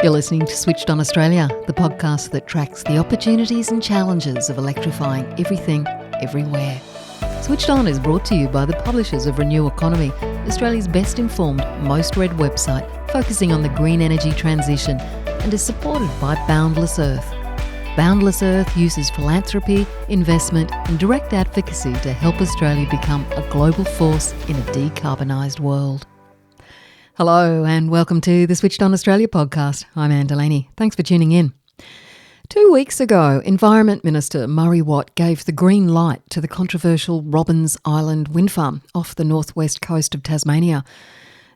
You're listening to Switched On Australia, the podcast that tracks the opportunities and challenges of electrifying everything, everywhere. Switched On is brought to you by the publishers of Renew Economy, Australia's best informed, most read website focusing on the green energy transition, and is supported by Boundless Earth. Boundless Earth uses philanthropy, investment and direct advocacy to help Australia become a global force in a decarbonised world. Hello and welcome to the Switched On Australia podcast. I'm Anne Delaney. Thanks for tuning in. 2 weeks ago, Environment Minister Murray Watt gave the green light to the controversial Robbins Island wind farm off the northwest coast of Tasmania.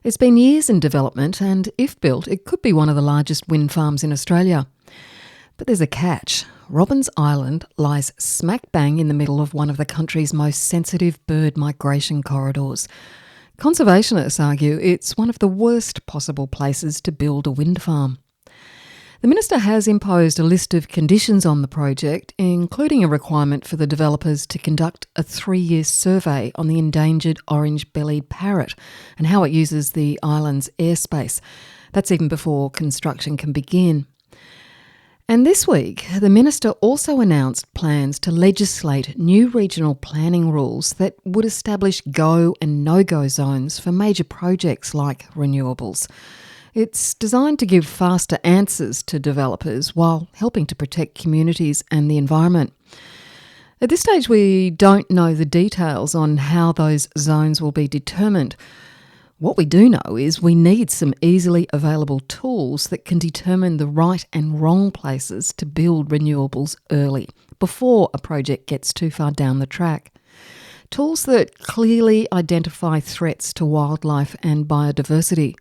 It's been years in development and, if built, it could be one of the largest wind farms in Australia. But there's a catch. Robbins Island lies smack bang in the middle of one of the country's most sensitive bird migration corridors. Conservationists argue it's one of the worst possible places to build a wind farm. The Minister has imposed a list of conditions on the project, including a requirement for the developers to conduct a 3-year survey on the endangered orange-bellied parrot and how it uses the island's airspace. That's even before construction can begin. And this week, the Minister also announced plans to legislate new regional planning rules that would establish go and no-go zones for major projects like renewables. It's designed to give faster answers to developers while helping to protect communities and the environment. At this stage, we don't know the details on how those zones will be determined. What we do know is we need some easily available tools that can determine the right and wrong places to build renewables early, before a project gets too far down the track. Tools that clearly identify threats to wildlife and biodiversity.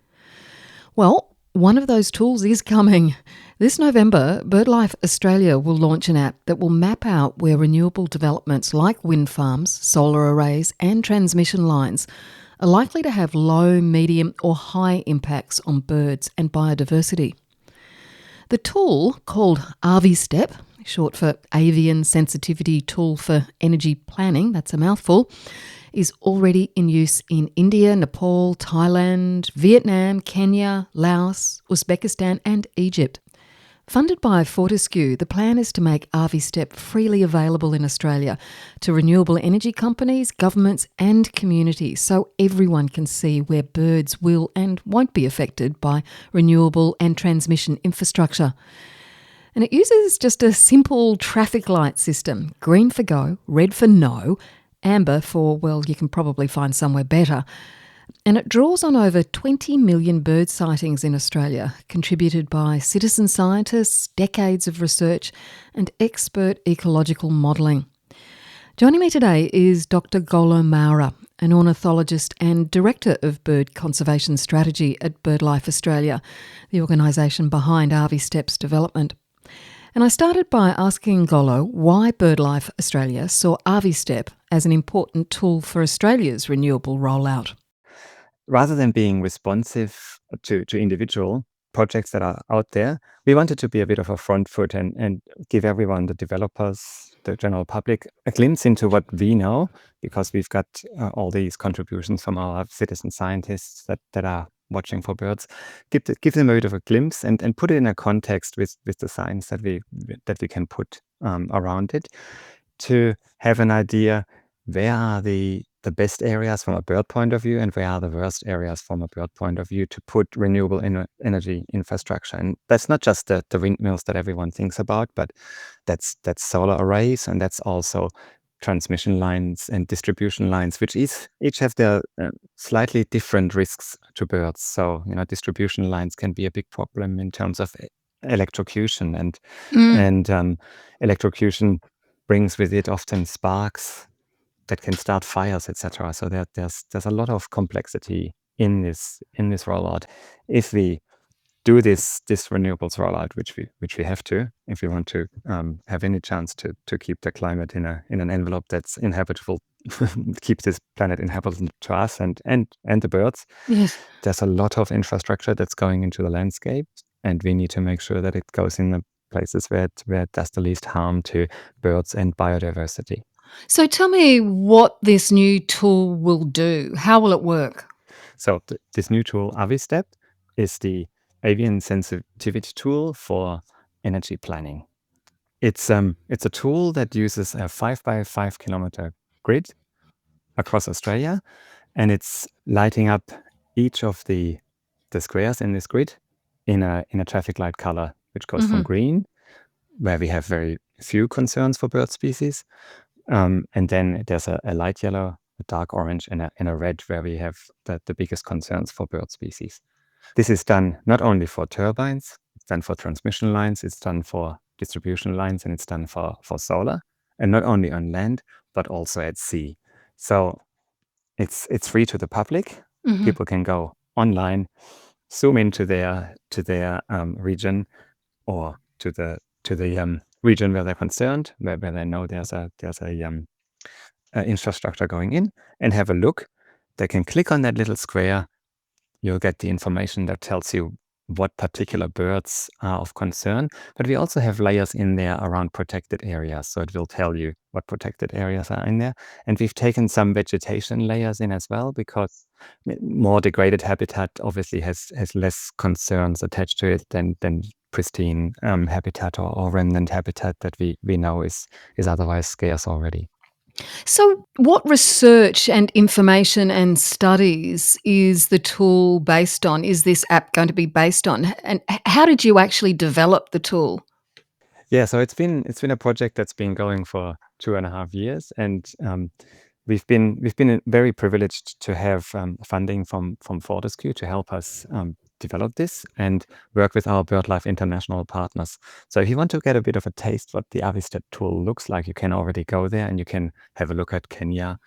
Well, one of those tools is coming. This November, BirdLife Australia will launch an app that will map out where renewable developments like wind farms, solar arrays and transmission lines are likely to have low, medium or high impacts on birds and biodiversity. The tool, called AVISTEP, short for Avian Sensitivity Tool for Energy Planning, that's a mouthful, is already in use in India, Nepal, Thailand, Vietnam, Kenya, Laos, Uzbekistan and Egypt. Funded by Fortescue, the plan is to make AVISTEP freely available in Australia to renewable energy companies, governments and communities so everyone can see where birds will and won't be affected by renewable and transmission infrastructure. And it uses just a simple traffic light system, green for go, red for no, amber for, well, you can probably find somewhere better. And it draws on over 20 million bird sightings in Australia, contributed by citizen scientists, decades of research and expert ecological modelling. Joining me today is Dr. Golo Maurer, an ornithologist and Director of Bird Conservation Strategy at BirdLife Australia, the organisation behind AVISTEP's development. And I started by asking Golo why BirdLife Australia saw AVISTEP as an important tool for Australia's renewable rollout. Rather than being responsive to individual projects that are out there, we wanted to be a bit of a front foot and give everyone, the developers, the general public, a glimpse into what we know, because we've got all these contributions from our citizen scientists that are watching for birds. Give them a bit of a glimpse and put it in a context with the science that we can put around it, to have an idea where are the best areas from a bird point of view and where are the worst areas from a bird point of view to put renewable energy infrastructure. And that's not just the windmills that everyone thinks about, but that's solar arrays, and that's also transmission lines and distribution lines, which each have their slightly different risks to birds. So, distribution lines can be a big problem in terms of electrocution, and electrocution brings with it often sparks that can start fires, etc. So there's a lot of complexity in this rollout. If we do this renewables rollout, which we have to, if we want to have any chance to keep the climate in an envelope that's inhabitable, keep this planet inhabitable to us and the birds. Yes. There's a lot of infrastructure that's going into the landscape, and we need to make sure that it goes in the places where it does the least harm to birds and biodiversity. So tell me what this new tool will do. How will it work? So this new tool, AVISTEP, is the avian sensitivity tool for energy planning. It's a tool that uses a 5 by 5 kilometer grid across Australia, and it's lighting up each of the squares in this grid in a traffic light color, which goes from green, where we have very few concerns for bird species, and then there's a light yellow, a dark orange, and a red, where we have the biggest concerns for bird species. This is done not only for turbines, it's done for transmission lines, it's done for distribution lines, and it's done for solar, and not only on land, but also at sea. So it's free to the public. People can go online, zoom into their region, or to the region where they're concerned, where they know there's a infrastructure going in, and have a look. They can click on that little square. You'll get the information that tells you what particular birds are of concern. But we also have layers in there around protected areas. So it will tell you what protected areas are in there. And we've taken some vegetation layers in as well, because more degraded habitat obviously has less concerns attached to it than pristine habitat or remnant habitat that we know is otherwise scarce already. So, what research and information and studies is the tool based on? Is this app going to be based on? And how did you actually develop the tool? Yeah, so it's been a project that's been going for 2.5 years, and we've been very privileged to have funding from Fortescue to help us develop this and work with our BirdLife international partners. So if you want to get a bit of a taste what the AVISTEP tool looks like, you can already go there and you can have a look at Kenya,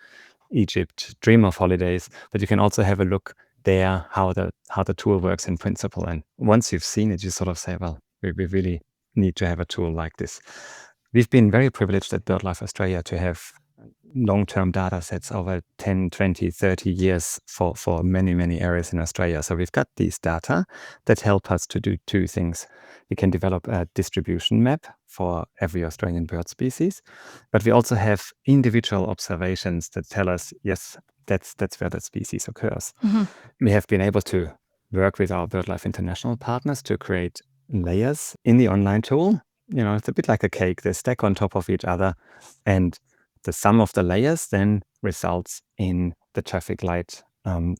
Egypt, dream of holidays, but you can also have a look there how the tool works in principle. And once you've seen it, you sort of say, well, we really need to have a tool like this. We've been very privileged at BirdLife Australia to have long-term data sets over 10, 20, 30 years for many, many areas in Australia. So we've got these data that help us to do two things. We can develop a distribution map for every Australian bird species, but we also have individual observations that tell us, yes, that's where that species occurs. We have been able to work with our BirdLife International partners to create layers in the online tool. It's a bit like a cake. They stack on top of each other, and the sum of the layers then results in the traffic light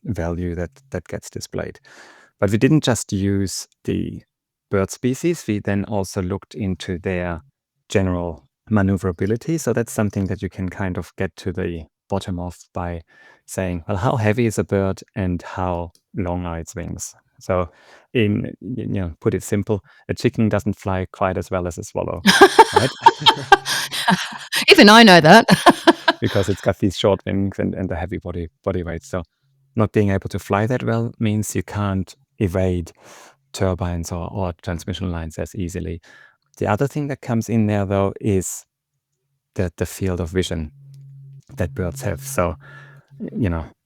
value that gets displayed. But we didn't just use the bird species. We then also looked into their general maneuverability. So that's something that you can kind of get to the bottom of by saying, well, how heavy is a bird and how long are its wings? So, put it simple, a chicken doesn't fly quite as well as a swallow, right? Even I know that. Because it's got these short wings and a heavy body weight. So not being able to fly that well means you can't evade turbines or transmission lines as easily. The other thing that comes in there, though, is the field of vision that birds have. So,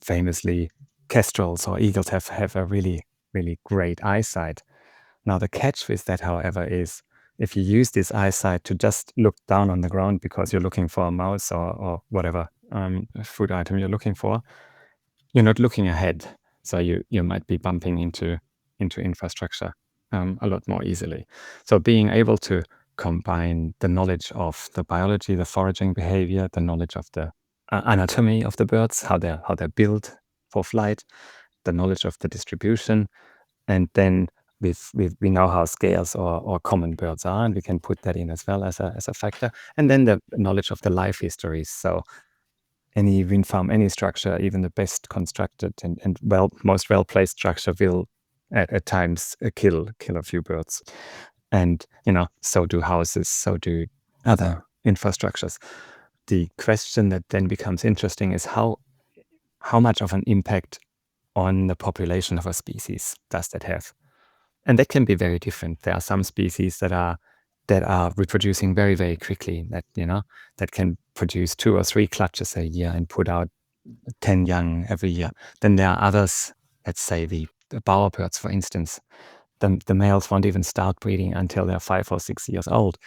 famously, kestrels or eagles have a really, really great eyesight. Now, the catch with that, however, is if you use this eyesight to just look down on the ground because you're looking for a mouse or whatever food item you're looking for, you're not looking ahead. So you might be bumping into infrastructure a lot more easily. So being able to combine the knowledge of the biology, the foraging behavior, the knowledge of the anatomy of the birds, how they're built for flight, the knowledge of the distribution, and then we know how scarce or common birds are, and we can put that in as well as a factor. And then the knowledge of the life histories. So any wind farm, any structure, even the best constructed and most well-placed structure will at times kill a few birds. And, so do houses, so do other infrastructures. The question that then becomes interesting is how much of an impact on the population of a species does that have? And that can be very different. There are some species that are reproducing very, very quickly, that can produce 2 or 3 clutches a year and put out 10 young every year. Then there are others, let's say the bowerbirds, for instance. The males won't even start breeding until they're 5 or 6 years old.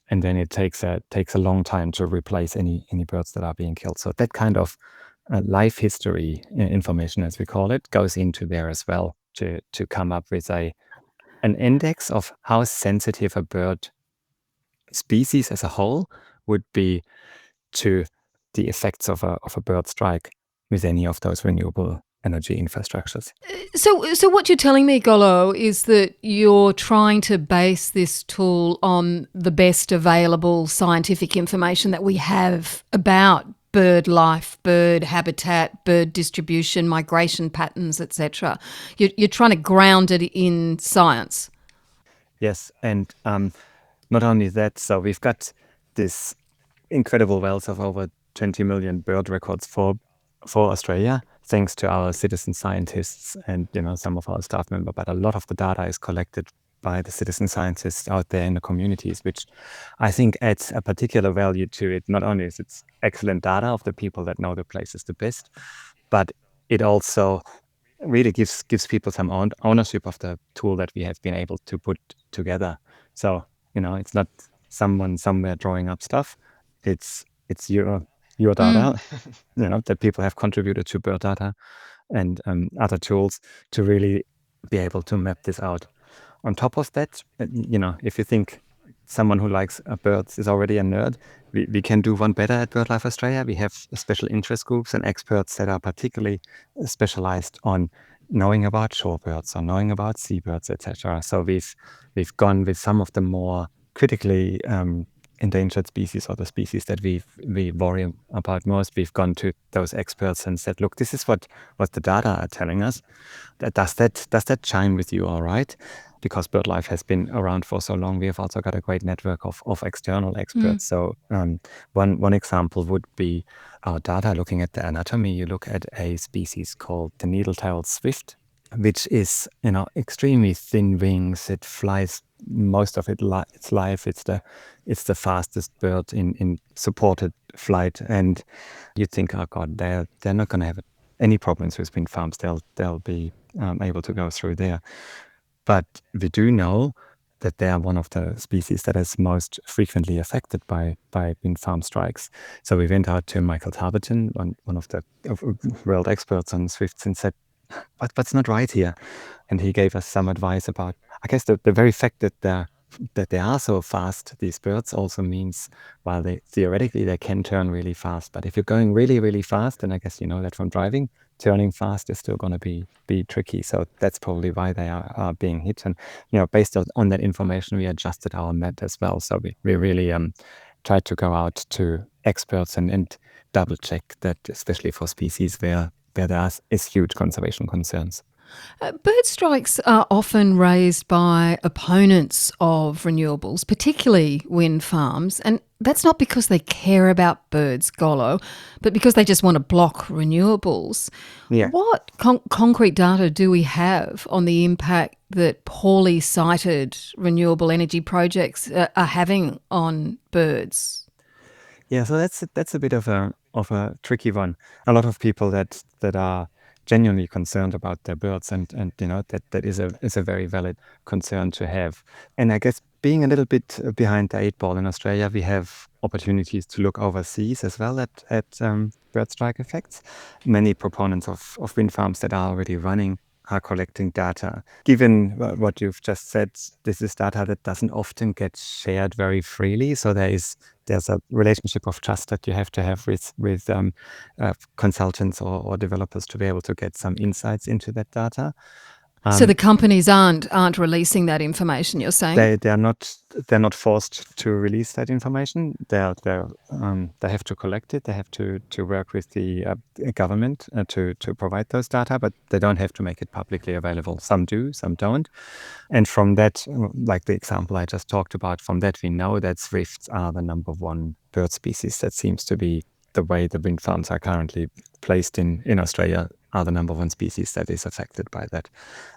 And then it takes a long time to replace any birds that are being killed. So that kind of life history information, as we call it, goes into there as well to come up with a an index of how sensitive a bird species as a whole would be to the effects of a bird strike with any of those renewable energy infrastructures. So what you're telling me, Golo, is that you're trying to base this tool on the best available scientific information that we have about bird life, bird habitat, bird distribution, migration patterns, etc. You're trying to ground it in science. Yes, and not only that, so we've got this incredible wealth of over 20 million bird records for Australia, thanks to our citizen scientists and some of our staff members. But a lot of the data is collected by the citizen scientists out there in the communities, which I think adds a particular value to it. Not only is it excellent data of the people that know the places the best, but it also really gives people some ownership of the tool that we have been able to put together. So it's not someone somewhere drawing up stuff. It's your data, that people have contributed to bird data and other tools to really be able to map this out. On top of that, if you think someone who likes birds is already a nerd, we can do one better at BirdLife Australia. We have special interest groups and experts that are particularly specialized on knowing about shorebirds or knowing about seabirds, etc. So we've gone with some of the more critically endangered species, or the species that we worry about most. We've gone to those experts and said, look, this is what the data are telling us. Does that chime with you all right? Because BirdLife has been around for so long, we have also got a great network of external experts. So one example would be our data looking at the anatomy. You look at a species called the needle-tailed swift, which is extremely thin wings. It flies most of its life. It's the fastest bird in supported flight, and you think, oh God, they're not going to have any problems with wind farms. They'll be able to go through there. But we do know that they are one of the species that is most frequently affected by wind farm strikes. So we went out to Michael Tarberton, one of the world experts on swifts, and said, what's not right here? And he gave us some advice about, I guess, the very fact that they are so fast, these birds, also means, while theoretically they can turn really fast, but if you're going really, really fast, and I guess you know that from driving, turning fast is still going to be tricky. So that's probably why they are being hit. And based on that information, we adjusted our map as well. So we really tried to go out to experts and double check that, especially for species where there is huge conservation concerns. Bird strikes are often raised by opponents of renewables, particularly wind farms, and that's not because they care about birds, Golo, but because they just want to block renewables. Yeah. What concrete data do we have on the impact that poorly sited renewable energy projects are having on birds? Yeah, so that's a bit of a tricky one. A lot of people that are genuinely concerned about their birds, and that is a very valid concern to have. And I guess, being a little bit behind the eight ball in Australia, we have opportunities to look overseas as well at bird strike effects. Many proponents of wind farms that are already running are collecting data. Given what you've just said, this is data that doesn't often get shared very freely. So there's a relationship of trust that you have to have with consultants or developers to be able to get some insights into that data. So the companies aren't releasing that information, you're saying? They're not forced to release that information. They have to collect it. They have to work with the government to provide those data, but they don't have to make it publicly available. Some do, some don't. And from that, like the example I just talked about, from that we know that swifts are the number one bird species. That seems to be the way the wind farms are currently placed in Australia, are the number one species that is affected by that.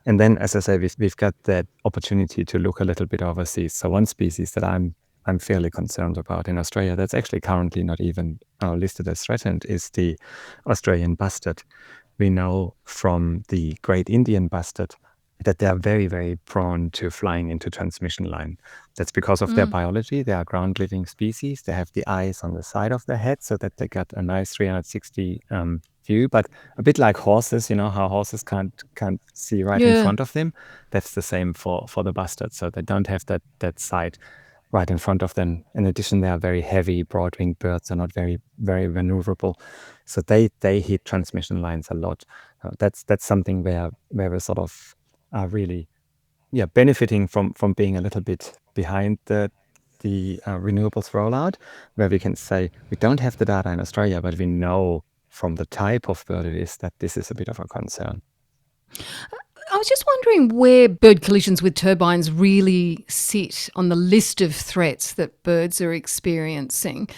And then, as I say, we've got that opportunity to look a little bit overseas. So one species that I'm fairly concerned about in Australia, that's actually currently not even listed as threatened, is the Australian bustard. We know from the Great Indian bustard that they are very, very prone to flying into transmission line. That's because of their biology. They are ground-living species. They have the eyes on the side of their head so that they get a nice 360 view, but a bit like horses, how horses can't see right in Yeah. front of them. That's the same for the bustards. So they don't have that sight right in front of them. In addition, they are very heavy, broad-winged birds. Are not very, very maneuverable. So they hit transmission lines a lot. That's something where we sort of are really benefiting from being a little bit behind the renewables rollout, where we can say we don't have the data in Australia, but we know from the type of bird it is that this is a bit of a concern. I was just wondering where bird collisions with turbines really sit on the list of threats that birds are experiencing.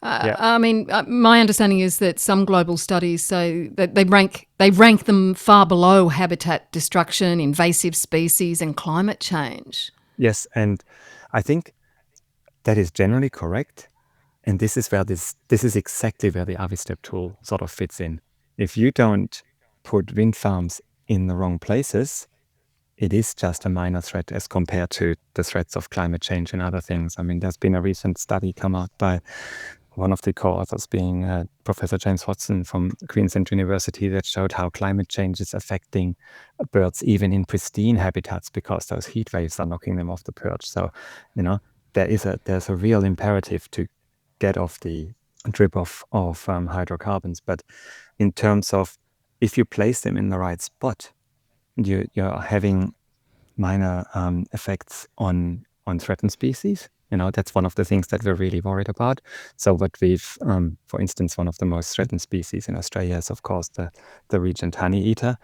Yeah. I mean, my understanding is that some global studies say that they rank them far below habitat destruction, invasive species, and climate change. Yes, and I think that is generally correct. And this is where this is exactly where the AVISTEP tool sort of fits in. If you don't put wind farms in the wrong places, it is just a minor threat as compared to the threats of climate change and other things. I mean, there's been a recent study come out by one of the co-authors being Professor James Watson from Queensland University that showed how climate change is affecting birds even in pristine habitats because those heat waves are knocking them off the perch. So, there's a real imperative to get off the drip of hydrocarbons. But in terms of if you place them in the right spot, you're having minor effects on threatened species. That's one of the things that we're really worried about. So what for instance, one of the most threatened species in Australia is, of course, the regent honeyeater.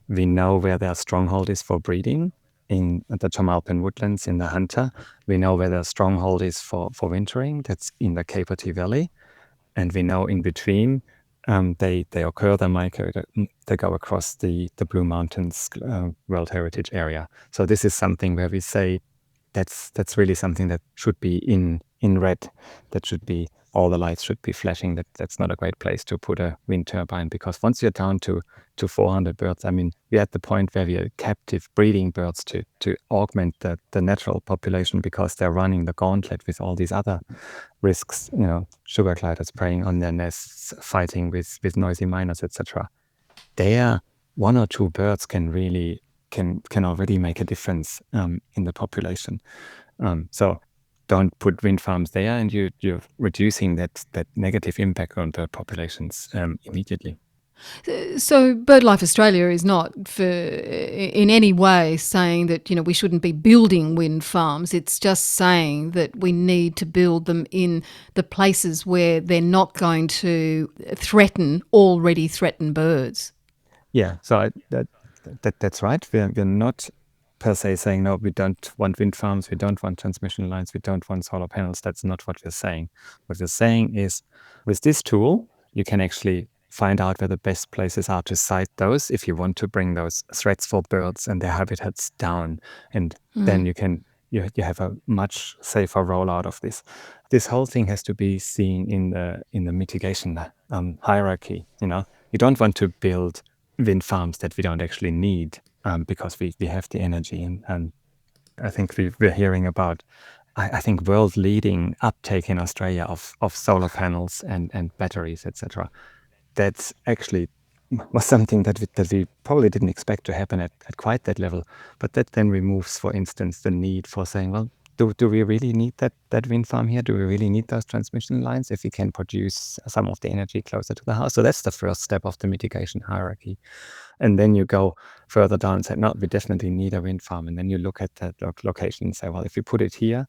We know where their stronghold is for breeding in the Tamalpan woodlands in the Hunter. We know where their stronghold is for wintering. That's in the Capertee Valley. And we know in between they occur, they go across the Blue Mountains World Heritage Area. So this is something where we say that's really something that should be in red. That should be, all the lights should be flashing. That's not a great place to put a wind turbine, because once you're down to 400 birds, I mean, we're at the point where we are captive breeding birds to augment the natural population, because they're running the gauntlet with all these other risks, sugar gliders preying on their nests, fighting with noisy miners, etc. There, one or two birds can already make a difference in the population. So don't put wind farms there, and you're reducing that negative impact on bird populations immediately. So BirdLife Australia is not in any way saying that we shouldn't be building wind farms. It's just saying that we need to build them in the places where they're not going to threaten already threatened birds. Yeah, so that's right. We're not per se saying, no, we don't want wind farms, we don't want transmission lines, we don't want solar panels. That's not what we're saying. What we're saying is, with this tool, you can actually find out where the best places are to site those if you want to bring those threats for birds and their habitats down. And then you have a much safer rollout of this. This whole thing has to be seen in the mitigation hierarchy. You don't want to build wind farms that we don't actually need because we have the energy. And I think we're hearing about, I think, world-leading uptake in Australia of solar panels and batteries, etc. That's actually was something that we probably didn't expect to happen at quite that level. But that then removes, for instance, the need for saying, well, do we really need that wind farm here? Do we really need those transmission lines if we can produce some of the energy closer to the house? So that's the first step of the mitigation hierarchy. And then you go further down and say, no, we definitely need a wind farm. And then you look at that location and say, well, if we put it here,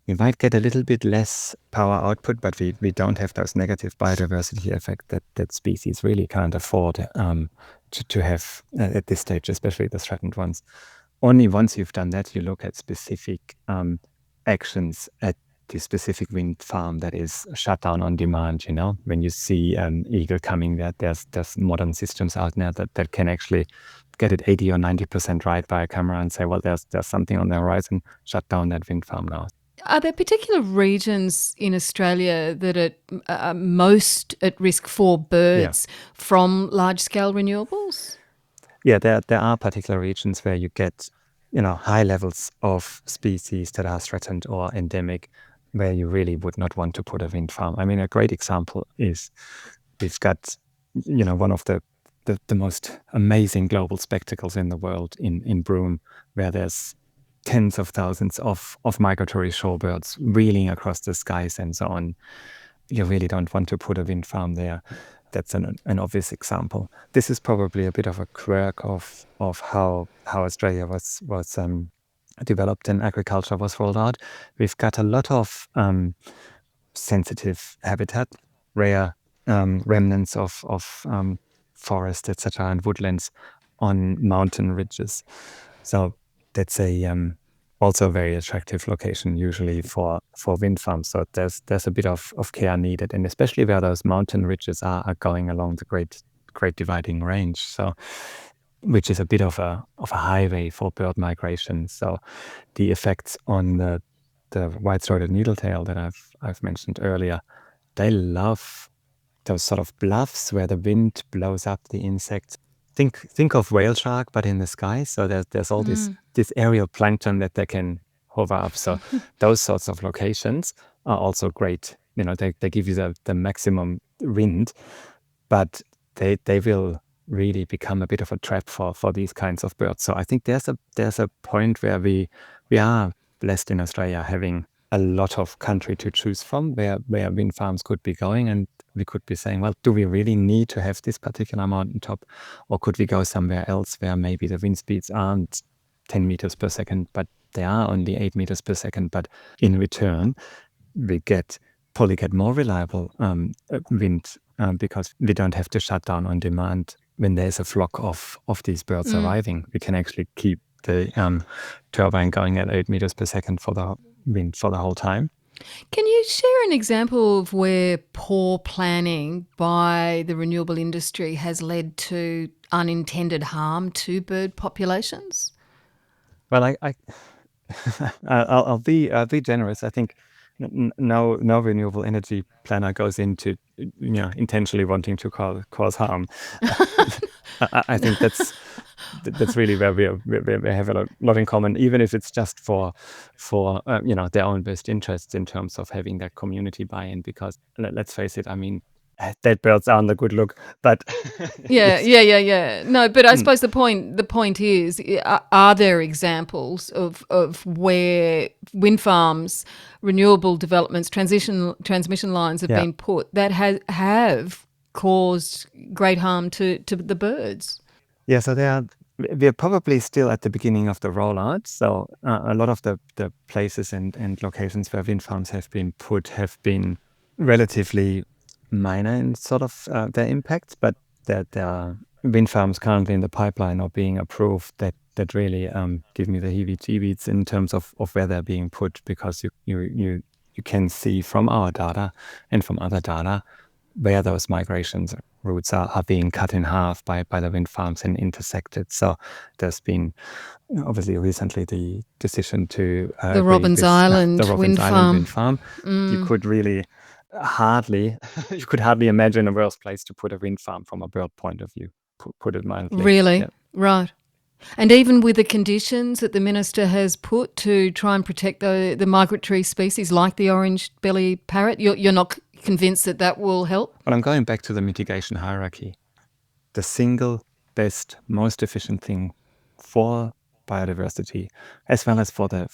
we might get a little bit less power output, but we don't have those negative biodiversity effects that species really can't afford to have at this stage, especially the threatened ones. Only once you've done that, you look at specific actions at the specific wind farm that is shut down on demand. When you see an eagle coming, there's modern systems out there that can actually get it 80 or 90% right by a camera and say, well, there's something on the horizon, shut down that wind farm now. Are there particular regions in Australia that are most at risk for birds from large-scale renewables? Yeah, there are particular regions where you get, high levels of species that are threatened or endemic, where you really would not want to put a wind farm. I mean, a great example is we've got one of the most amazing global spectacles in the world in Broome, where there's tens of thousands of migratory shorebirds wheeling across the skies and so on. You really don't want to put a wind farm there. That's an obvious example. This is probably a bit of a quirk of how Australia was developed and agriculture was rolled out. We've got a lot of sensitive habitat, rare remnants of forest, etc., and woodlands on mountain ridges. So that's also a very attractive location usually for wind farms. So there's a bit of care needed, and especially where those mountain ridges are going along the Great Dividing Range. So which is a bit of a highway for bird migration. So the effects on the white-throated needletail that I've mentioned earlier, they love those sort of bluffs where the wind blows up the insects. Think of whale shark, but in the sky. So there's all this aerial plankton that they can hover up. So those sorts of locations are also great. They give you the maximum wind, but they will really become a bit of a trap for these kinds of birds. So I think there's a point where we are blessed in Australia having a lot of country to choose from where wind farms could be going, and we could be saying, well, do we really need to have this particular mountaintop, or could we go somewhere else where maybe the wind speeds aren't 10 meters per second, but they are only 8 meters per second, but in return we probably get more reliable wind because we don't have to shut down on demand when there's a flock of these birds arriving. We can actually keep the turbine going at 8 meters per second for the wind for the whole time. Can you share an example of where poor planning by the renewable industry has led to unintended harm to bird populations? Well, I'll be generous. I think no renewable energy planner goes into intentionally wanting to cause harm. I think that's really where we have a lot in common, even if it's just for their own best interests in terms of having that community buy-in. Because let's face it, I mean, dead birds aren't a good look, but Yeah. No, but I suppose the point is, are there examples of where wind farms, renewable developments, transmission lines have been put that have caused great harm to the birds? Yeah, so we're probably still at the beginning of the rollout. So a lot of the places and locations where wind farms have been put have been relatively minor in sort of their impacts, but there are wind farms currently in the pipeline or being approved that really give me the heebie-jeebies in terms of where they're being put, because you can see from our data and from other data where those migrations routes are being cut in half by the wind farms and intersected. So there's been obviously recently the decision to The Robbins Island wind farm. You could really hardly imagine a worse place to put a wind farm from a bird point of view, put it mildly. Really? Yeah. Right. And even with the conditions that the minister has put to try and protect the migratory species like the orange-bellied parrot, you're not convinced that will help? Well, I'm going back to the mitigation hierarchy. The single best, most efficient thing for biodiversity, as well as for the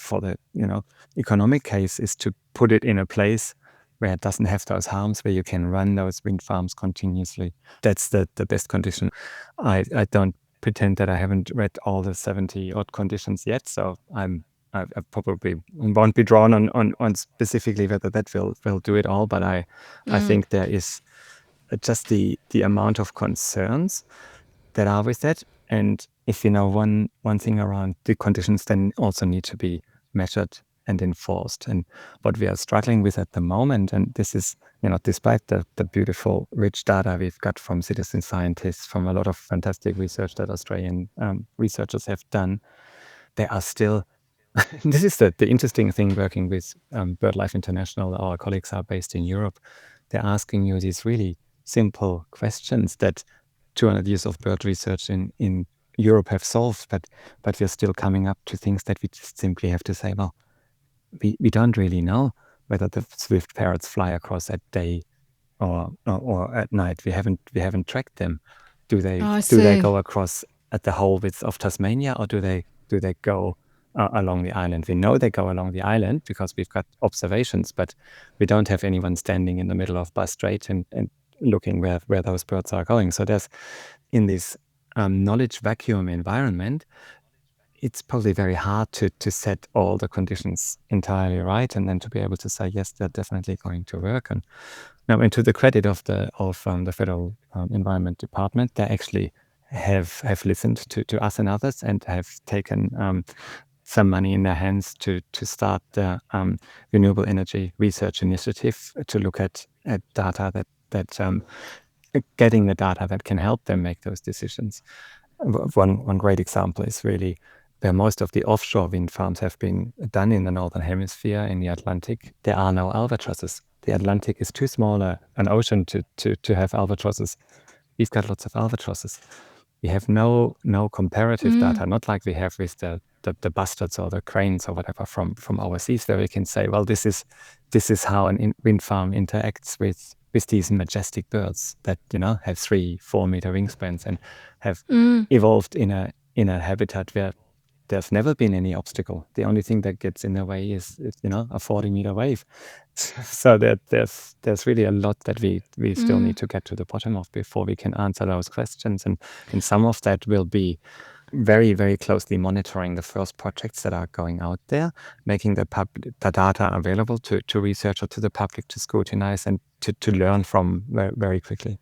economic case, is to put it in a place where it doesn't have those harms, where you can run those wind farms continuously. That's the best condition. I don't pretend that I haven't read all the 70 odd conditions yet, so I probably won't be drawn on specifically whether that will do it all, but I think there is just the amount of concerns that are with that. And if you know one thing around the conditions, then also need to be measured and enforced. And what we are struggling with at the moment, and this is, despite the beautiful, rich data we've got from citizen scientists, from a lot of fantastic research that Australian researchers have done, there are still, this is the interesting thing working with BirdLife International. Our colleagues are based in Europe. They're asking you these really simple questions that 200 years of bird research in Europe have solved, but we're still coming up to things that we just simply have to say, well, we don't really know whether the swift parrots fly across at day or at night. We haven't tracked them. Do they I do they see. go across at the whole width of Tasmania, or do they go along the island? We know they go along the island because we've got observations, but we don't have anyone standing in the middle of Bass Strait and looking where those birds are going. So there's in this knowledge vacuum environment, it's probably very hard to set all the conditions entirely right and then to be able to say, yes, they're definitely going to work. And now, and to the credit of the Federal Environment Department, they actually have listened to us and others and have taken some money in their hands to start the renewable energy research initiative to look at data that getting the data that can help them make those decisions. One great example is really where most of the offshore wind farms have been done in the Northern Hemisphere, in the Atlantic. There are no albatrosses. The Atlantic is too small an ocean to have albatrosses. We've got lots of albatrosses. We have no comparative data, not like we have with the bustards or the cranes or whatever from overseas, where we can say, well, this is how a wind farm interacts with these majestic birds that have 3-4 meter wingspans and have evolved in a habitat where there's never been any obstacle. The only thing that gets in the way is a 40-meter wave. So that there's really a lot that we still need to get to the bottom of before we can answer those questions. And some of that will be very, very closely monitoring the first projects that are going out there, making the data available to research or to the public to scrutinize and to learn from very, very quickly.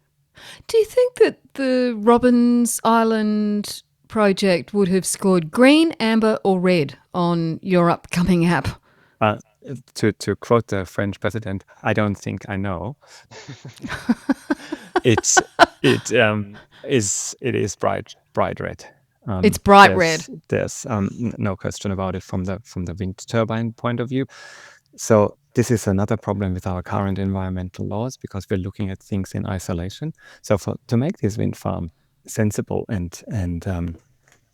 Do you think that the Robbins Island project would have scored green, amber, or red on your upcoming app? To quote the French president, I don't think I know. It is bright red. It's bright red. There's no question about it from the wind turbine point of view. So this is another problem with our current environmental laws because we're looking at things in isolation. So to make this wind farm sensible and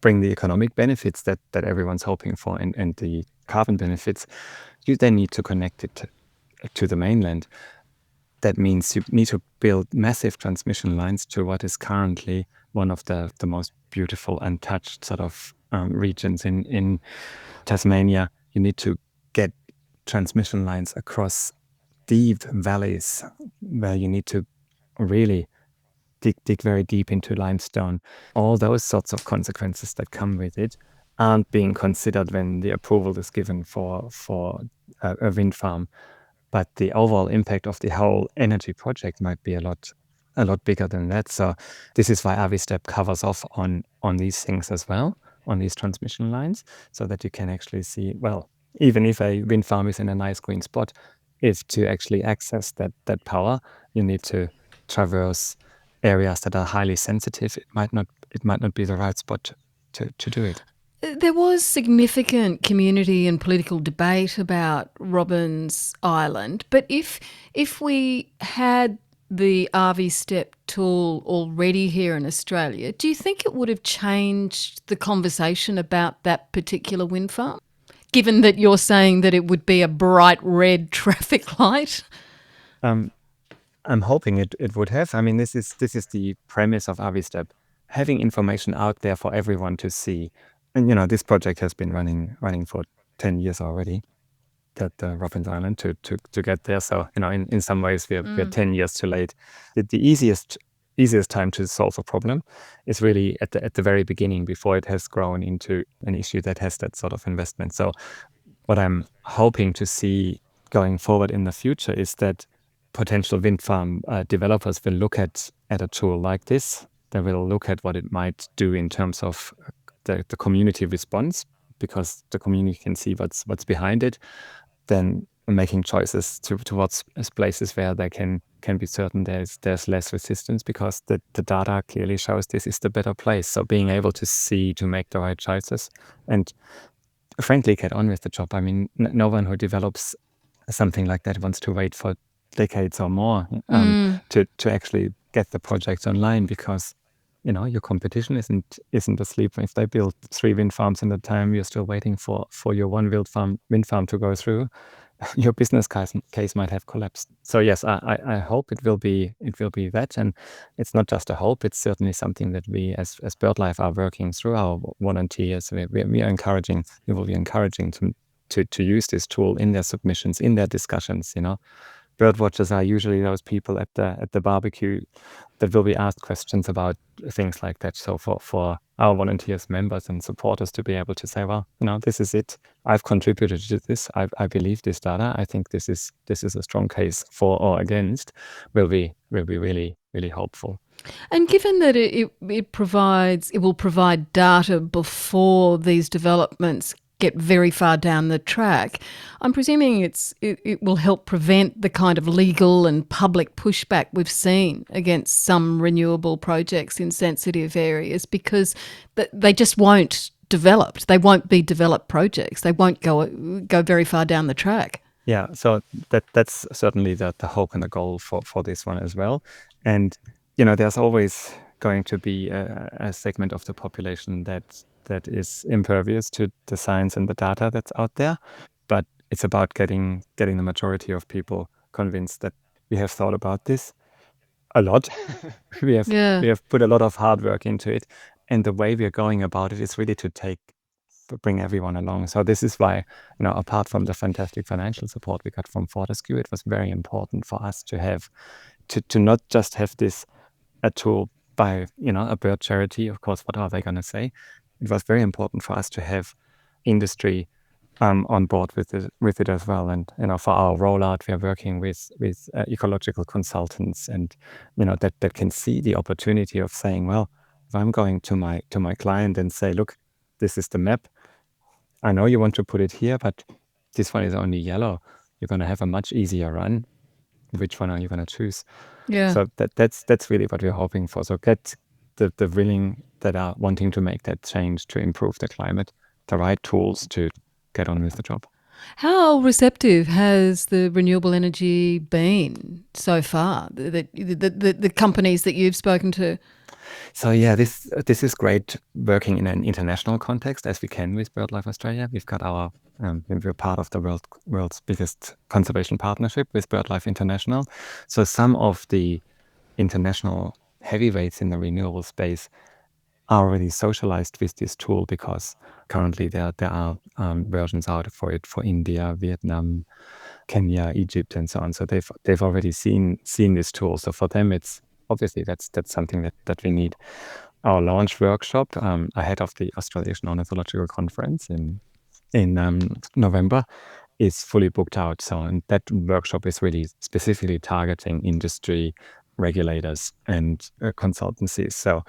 bring the economic benefits that everyone's hoping for and the carbon benefits, you then need to connect it to the mainland. That means you need to build massive transmission lines to what is currently one of the most beautiful untouched sort of regions in Tasmania. You need to get transmission lines across deep valleys where you need to really dig very deep into limestone. All those sorts of consequences that come with it aren't being considered when the approval is given for a wind farm. But the overall impact of the whole energy project might be a lot bigger than that. So this is why AVISTEP covers off on these things as well, on these transmission lines, so that you can actually see, well, even if a wind farm is in a nice green spot, if to actually access that power, you need to traverse areas that are highly sensitive. It might not be the right spot to do it. There was significant community and political debate about Robbins Island, but if we had the AVISTEP tool already here in Australia, do you think it would have changed the conversation about that particular wind farm? Given that you're saying that it would be a bright red traffic light? I'm hoping it would have. I mean, this is the premise of AVISTEP, having information out there for everyone to see. And this project has been running for 10 years already, at the Robbins Island to get there. So in some ways we're 10 years too late. The easiest time to solve a problem is really at the very beginning, before it has grown into an issue that has that sort of investment. So what I'm hoping to see going forward in the future is that potential wind farm developers will look at a tool like this. They will look at what it might do in terms of the community response, because the community can see what's behind it. Then making choices towards places where they can be certain there's less resistance, because the data clearly shows this is the better place. So being able to make the right choices and frankly get on with the job. I mean, no one who develops something like that wants to wait for decades or more to actually get the projects online, because your competition isn't asleep. If they build 3 wind farms in the time you're still waiting for your one wind farm to go through, your business case might have collapsed. So yes, I hope it will be that, and it's not just a hope. It's certainly something that we as BirdLife are working through our volunteers. We will be encouraging to use this tool in their submissions, in their discussions. Bird watchers are usually those people at the barbecue that will be asked questions about things like that. So for our volunteers, members and supporters to be able to say, well, this is it. I've contributed to this. I believe this data. I think this is a strong case for or against, will be really, really helpful. And given that it will provide data before these developments get very far down the track, I'm presuming it will help prevent the kind of legal and public pushback we've seen against some renewable projects in sensitive areas, because they just won't develop. They won't be developed projects. They won't go very far down the track. Yeah, so that's certainly the hope and the goal for this one as well. And there's always going to be a segment of the population that is impervious to the science and the data that's out there. But it's about getting the majority of people convinced that we have thought about this a lot. we have put a lot of hard work into it. And the way we're going about it is really to bring everyone along. So this is why, apart from the fantastic financial support we got from Fortescue, it was very important for us to have to not just have this a tool by a bird charity. Of course, what are they going to say? It was very important for us to have industry on board with it as well. And for our rollout, we are working with ecological consultants, and that can see the opportunity of saying, well, if I'm going to my client and say, look, this is the map. I know you want to put it here, but this one is only yellow. You're going to have a much easier run. Which one are you going to choose? Yeah. So that's really what we're hoping for. So get the willing that are wanting to make that change to improve the climate, the right tools to get on with the job. How receptive has the renewable energy been so far? The companies that you've spoken to. So yeah, this is great working in an international context, as we can with BirdLife Australia. We've got our we're part of the world's biggest conservation partnership with BirdLife International. So some of the international heavyweights in the renewable space are already socialized with this tool, because currently there are versions out for it for India, Vietnam, Kenya, Egypt, and so on. So they've already seen this tool. So for them, it's obviously that's something that we need. Our launch workshop ahead of the Australasian Ornithological Conference in November is fully booked out. So, and that workshop is really specifically targeting industry, regulators, and consultancies. So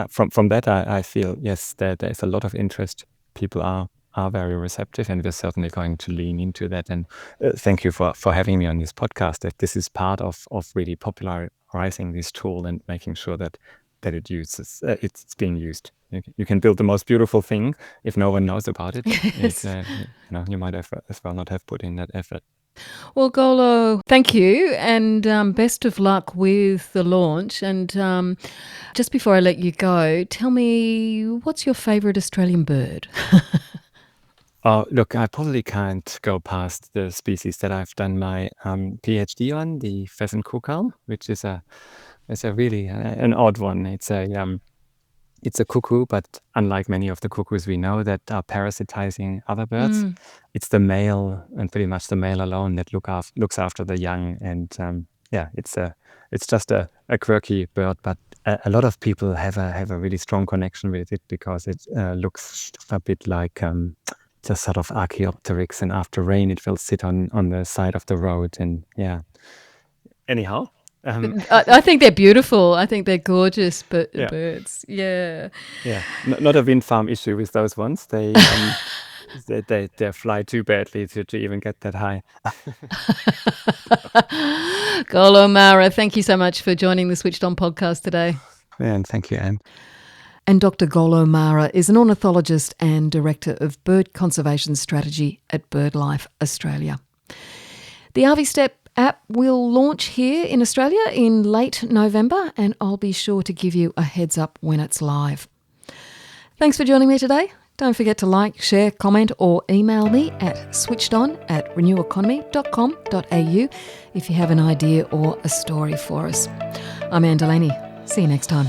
from that, I feel, yes, there's a lot of interest. People are very receptive, and we're certainly going to lean into that. And thank you for having me on this podcast. That this is part of really popularizing this tool and making sure that it's being used. You can build the most beautiful thing if no one knows about it. Yes. You might have as well not have put in that effort. Well, Golo, thank you, and best of luck with the launch. And just before I let you go, tell me, what's your favourite Australian bird? Oh, look, I probably can't go past the species that I've done my PhD on, the pheasant cuckoo, which is a really an odd one. It's a cuckoo, but unlike many of the cuckoos we know that are parasitizing other birds, it's the male, and pretty much the male alone, that looks after the young. And it's just a quirky bird, but a lot of people have a really strong connection with it, because it looks a bit like just sort of Archaeopteryx, and after rain it will sit on the side of the road. And yeah, anyhow. I think they're beautiful. I think they're gorgeous birds. Yeah. Yeah. Not a wind farm issue with those ones. They they fly too badly to even get that high. Golo Maurer, thank you so much for joining the Switched On podcast today. And thank you, Anne. And Dr. Golo Maurer is an ornithologist and Director of Bird Conservation Strategy at BirdLife Australia. The AVISTEP app will launch here in Australia in late November, and I'll be sure to give you a heads up when it's live. Thanks for joining me today. Don't forget to like, share, comment or email me at switchedonatereneweconomy.com.au if you have an idea or a story for us. I'm Anne Delaney. See you next time.